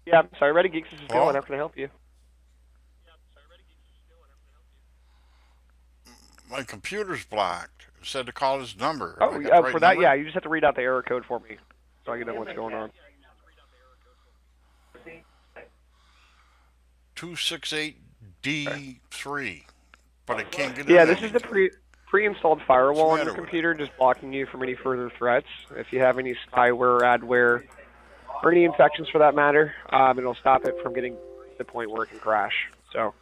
Yeah, sorry, Ready Geeks, this is Hello? Dylan. How can I help you? My computer's blocked. It said to call this number. Have Oh, I got the right for that, yeah, number? you just have to read out the error code for me so I can know what's going on. 268D3. Okay. But I can't get Yeah, in this is the anything. pre-installed What's the firewall on your matter with it? computer, just blocking you from any further threats. If you have any spyware, adware, or any infections for that matter, it'll stop it from getting to the point where it can crash. So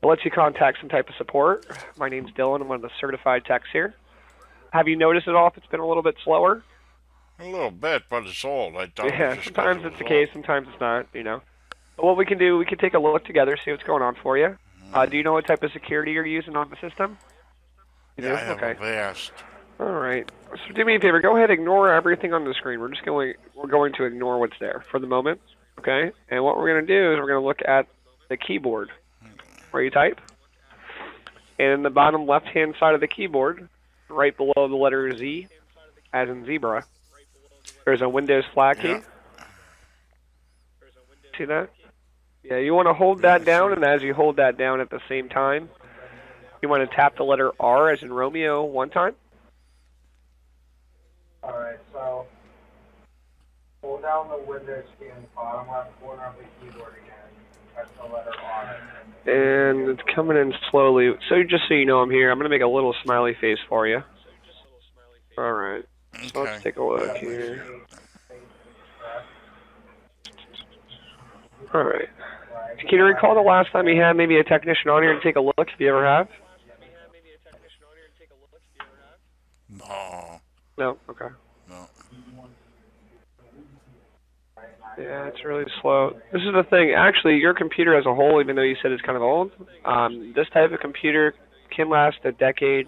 it lets you contact some type of support. My name's Dylan. I'm one of the certified techs here. Have you noticed at all if it's been a little bit slower? A little bit, but it's old. I thought it was Yeah, just because sometimes it it's was the old. case, sometimes it's not. But what we can do, we can take a look together, see what's going on for you. Do you know what type of security you're using on the system? You Yeah, do? I have a Okay. vast. All right. So do me a favor. Go ahead, ignore everything on the screen. We're going to ignore what's there for the moment. Okay. And what we're going to do is we're going to look at the keyboard where you type, and in the bottom left-hand side of the keyboard, right below the letter Z, as in zebra, there's a Windows flag Yeah, key. See that? Yeah. You want to hold yeah, that I down, see. and as you hold that down at the same time, you want to tap the letter R as in Romeo one time. Alright, so hold down the Windows key in the bottom left corner of the keyboard again. Press the letter R. And it's coming in slowly. So just so you know I'm here, I'm going to make a little smiley face for you. All right. So let's Okay. take a I look appreciate here. it. All right. Can you recall the last time you had maybe a technician on here to take a look, if you ever have? No, No? Okay. no. Yeah, it's really slow. This is the thing. Actually, your computer as a whole, even though you said it's kind of old, this type of computer can last a decade,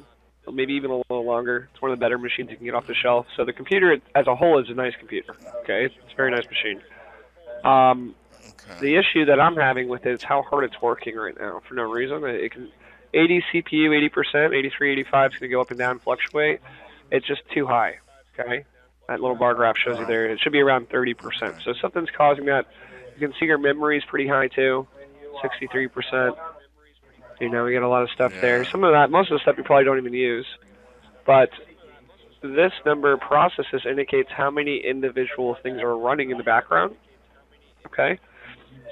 maybe even a little longer. It's one of the better machines you can get off the shelf. So the computer as a whole is a nice computer. Okay, it's a very nice machine. Um, Okay. the issue that I'm having with it is how hard it's working right now for no reason. It can 80 CPU, 80%, 83, 85 is going to go up and down, fluctuate. It's just too high. Okay, that little bar graph shows you Oh, there. It should be around 30%. okay. So something's causing that. You can see your memory is pretty high too, 63%. You know, we got a lot of stuff there. Yeah. Some of that, most of the stuff you probably don't even use. But this number of processes indicates how many individual things are running in the background. Okay,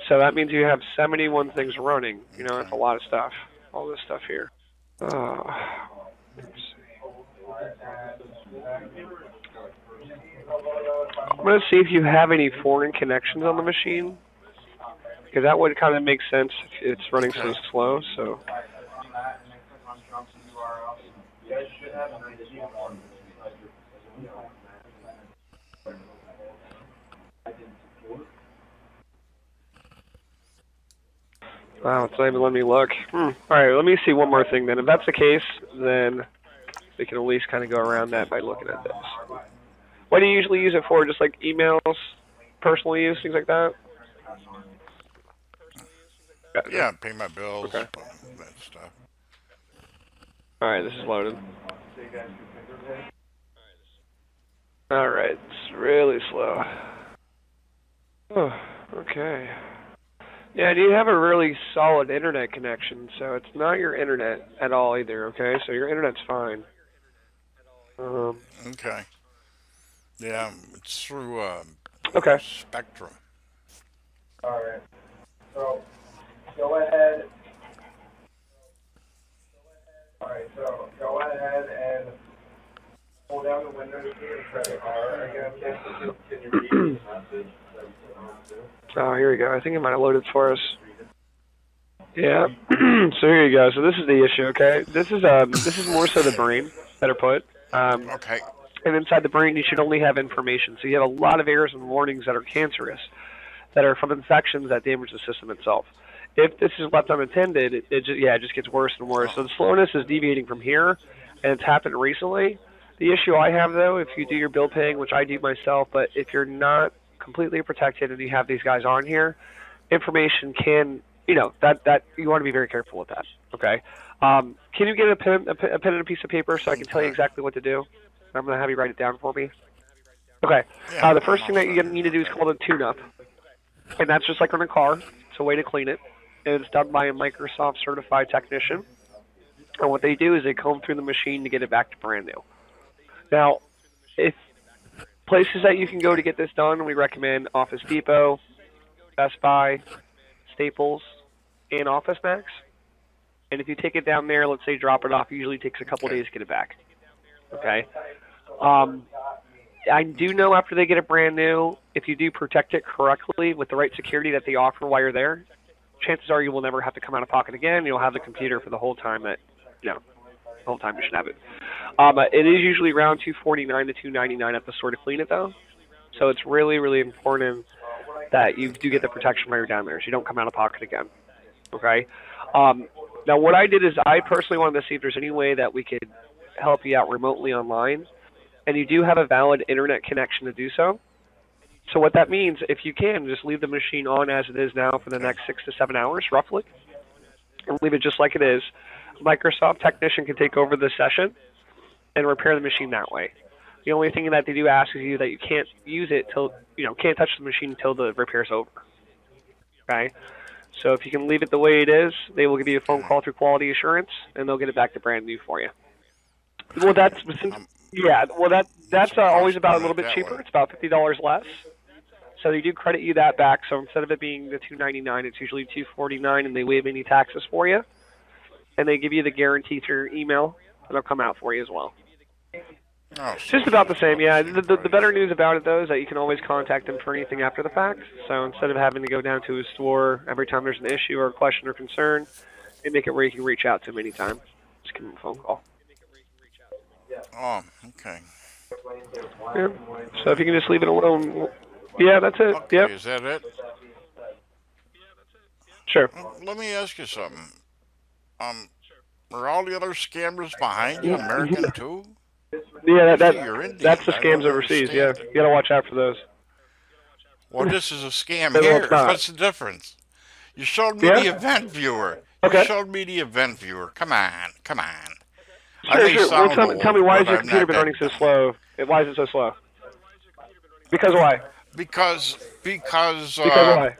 so that means you have 71 things running. You know, Okay. that's a lot of stuff. All this stuff here. Oh, let's see. I'm gonna see if you have any foreign connections on the machine, because that would kind of make sense if it's running so Okay. slow. So, On that and then click on jump to URL. You guys should have an ID on. wow, it's not even letting me look. All right, let me see one more thing then. If that's the case, then we can at least kind of go around Okay. that by looking at this. What do you usually use it for? Just like emails, personal use, things like that? Gotcha. Yeah, pay my bills, Okay. that stuff. All right, this is loaded. All right, it's really slow. Oh, okay. Yeah, and you have a really solid internet connection, so it's not your internet at all either. Okay, so your internet's fine. Um, Okay. Yeah, it's through okay. Spectrum. Alright, so go ahead. Alright, so go ahead and hold down the Windows key and press R again. Can you read the message? Oh, here we go. I think it might have loaded for us. Yeah. So here you go. So this is the issue. Okay. This is more so the brain, better put. Okay. And inside the brain, you should only have information. So you have a lot of errors and warnings that are cancerous, that are from infections that damage the system itself. If this is left unattended, it just gets worse and worse. So the slowness is deviating from here, and it's happened recently. The issue I have though, if you do your bill paying, which I do myself, but if you're not completely protected and you have these guys on here, information can, that you want to be very careful with that. Okay. Can you get a pen and a piece of paper so I can tell you Okay. exactly what to do? I'm gonna have you write it down for me. Okay. Yeah, The I'm first all thing that set you here. need to do is Okay. called a tune-up. And that's just like on a car. It's a way to clean it. And it's done by a Microsoft certified technician. And what they do is they comb through the machine to get it back to brand new. Now, if places that you can go to get this done, we recommend Office Depot, Best Buy, Staples, and Office Max. And if you take it down there, let's say drop it off, it usually takes a couple days to get it back. Okay? I do know after they get it brand new, if you do protect it correctly with the right security that they offer while you're there, chances are you will never have to come out of pocket again. You'll have the computer for the whole time that, the whole time you should have it. It is usually around $249 to $299 at the store to clean it, though. So it's really, really important that you do get the protection while you're down there, so you don't come out of pocket again. Okay? Now, what I did is I personally wanted to see if there's any way that we could help you out remotely online, and you do have a valid internet connection to do so. So what that means, if you can, just leave the machine on as it is now for the next 6 to 7 hours, roughly, and leave it just like it is. Microsoft technician can take over the session and repair the machine that way. The only thing that they do ask is you that you can't use it till, can't touch the machine until the repair's over. Okay? So if you can leave it the way it is, they will give you a phone call through quality assurance, and they'll get it back to brand new for you. Well, that's always about a little bit cheaper. It's about $50 less. So they do credit you that back. So instead of it being the $299, it's usually $249, and they waive any taxes for you. And they give you the guarantee through your email, and they'll come out for you as well. It's just about the same, yeah. The better news about it, though, is that you can always contact them for anything after the fact. So instead of having to go down to a store every time there's an issue or a question or concern, they make it where you can reach out to them anytime. Just give them a phone call. Oh, okay. Yeah. So if you can just leave it alone, yeah, that's it. Okay, Yep. is that it? Sure. Let me ask you something. Are all the other scammers behind you American too? Yeah, You're Indian. that's the I scams don't overseas. Yeah, understand it. you gotta watch out for those. Well, this is a scam Well, here. it's not. What's the difference? You showed me Yeah? the event viewer. Okay. You showed me the event viewer. Come on. I Sure, may sure. Well, sound tell me old, why but has your I'm computer not been that running so dumb. slow? Why is it so slow? Because why? Because Because why?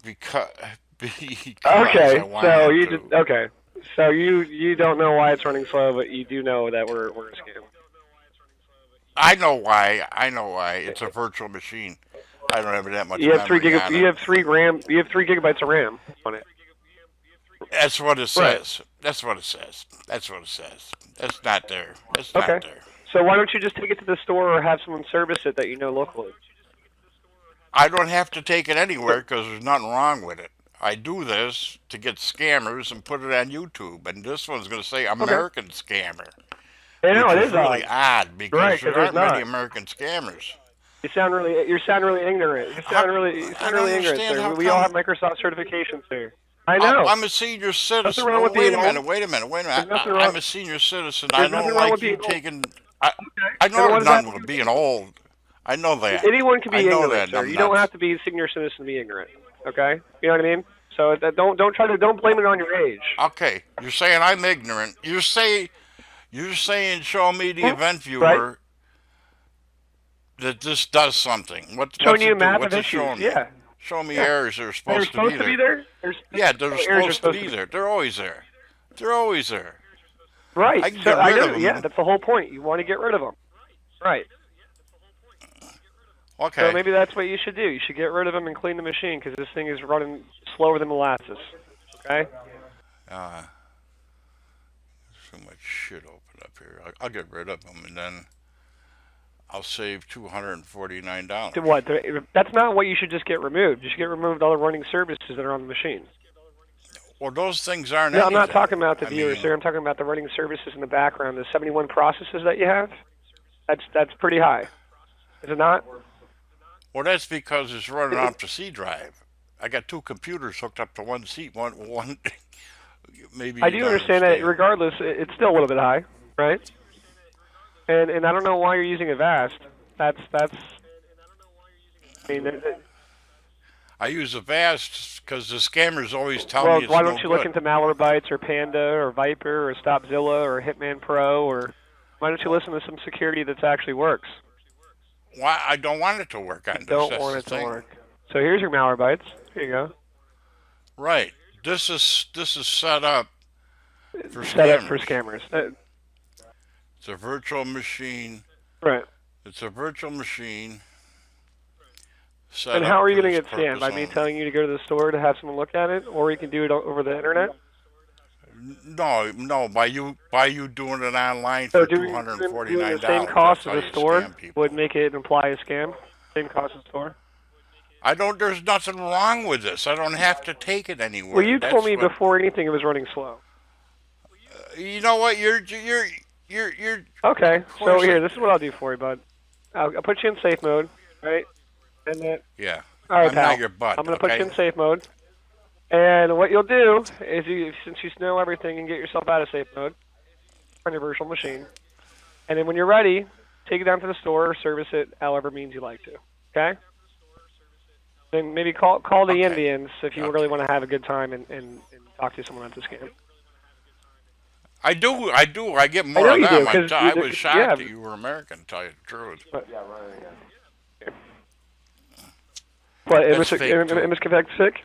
because Okay, I wanted so you to. just okay. So you don't know why it's running slow, but you do know that we're a scam. I know why. It's a virtual machine. I don't have that much You have memory on it. you have 3 gigabytes of RAM on it. That's what it Right. says. That's what it says. That's not there. That's Okay. not there. So why don't you just take it to the store or have someone service it that you know locally? I don't have to take it anywhere because there's nothing wrong with it. I do this to get scammers and put it on YouTube, and this one's going to say American scammer, I know which it is is really odd. odd because Right, 'cause there there's aren't many not. American scammers. You sound really ignorant. You sound really I don't ignorant, understand sir. how We all have come- Microsoft certifications here. I know. I'm a senior citizen. wrong with Wait being a minute. old. Wait a minute. There's nothing wrong- I'm a senior citizen. I There's don't nothing wrong like with you being old. taking. I And know what there's does that nothing with being old. I know that. Anyone can be I know ignorant, that. sir. You don't have to be a senior citizen to be ignorant. Okay? You know what I mean? So don't blame it on your age. Okay, you're saying I'm ignorant. You're saying show me the event viewer that this does something. What's Showing you a it do? map What's of it issues. showing me? Yeah. Show me Yeah. errors that are They're supposed supposed to be there. Yeah, they're errors are supposed to be there. They're always there. They're always there. Right. I can So get I rid know. of them. Yeah, that's the whole point. You want to get rid of them. Right. Okay. So maybe that's what you should do. You should get rid of them and clean the machine because this thing is running slower than molasses. Okay? There's so much shit open up here. I'll get rid of them and then I'll save $249. To what? That's not what you should just get removed. You should get removed all the running services that are on the machine. Well, those things aren't. No, I'm not anything. talking about the I viewers, mean, sir. I'm talking about the running services in the background. The 71 processes that you have. That's pretty high. Is it not? Well, that's because it's running off the C drive. I got 2 computers hooked up to one seat. One. Maybe. I you do don't understand that. Regardless, it's still a little bit high, right? And I don't know why you're using Avast. That's. I mean, I use Avast because the scammers always tell well, me it's why no don't you good. look into Malwarebytes or Panda or Viper or Stopzilla or Hitman Pro or why don't you listen to some security that actually works? why I don't want it to work on this. Don't That's want the it to thing. work. So here's your Malwarebytes. Here you go. Right. This is set up for Set up for scammers. scammers. It's a virtual machine. Right. It's a virtual machine. And how are you going to get scammed? By me telling you to go to the store to have someone look at it, or you can do it over the internet? No. By you doing it online So for doing $249. the same cost That's of how the you store scam people. would make it imply a scam. Same cost of the store. There's nothing wrong with this. I don't have to take it anywhere. Well, you told me That's what- before anything it was running slow. You know what? You're. Okay. Of So course here, it- this is what I'll do for you, bud. I'll put you in safe mode, right? And then, Yeah. all right, I'm pal. not your butt. I'm going to okay? put you in safe mode. And what you'll do is, since you know everything, and get yourself out of safe mode on your virtual machine. And then when you're ready, take it down to the store or service it however means you like to. Okay? Then maybe call the Okay. Indians if you Okay. really want to have a good time and talk to someone at the scam. I do. I get I more know of you do, them. 'cause I you- was shocked yeah. that you were American, to tell you the truth. But That's fake, too. image config sick?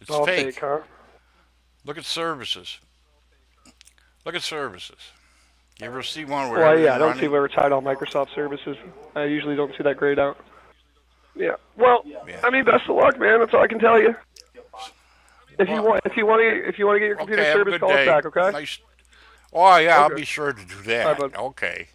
It's All fake. huh? Look at services. Look at services. You ever see one where Well, yeah, I everything's don't running? see where it's tied on Microsoft services. I usually don't see that grayed out. Yeah. Well, Yeah. I mean, best of luck, man. That's all I can tell you. If you want to get your computer Okay, have a service, good call day. us back, okay? Nice. Oh yeah, I'll Okay. be sure to do that. All right, bud. Okay.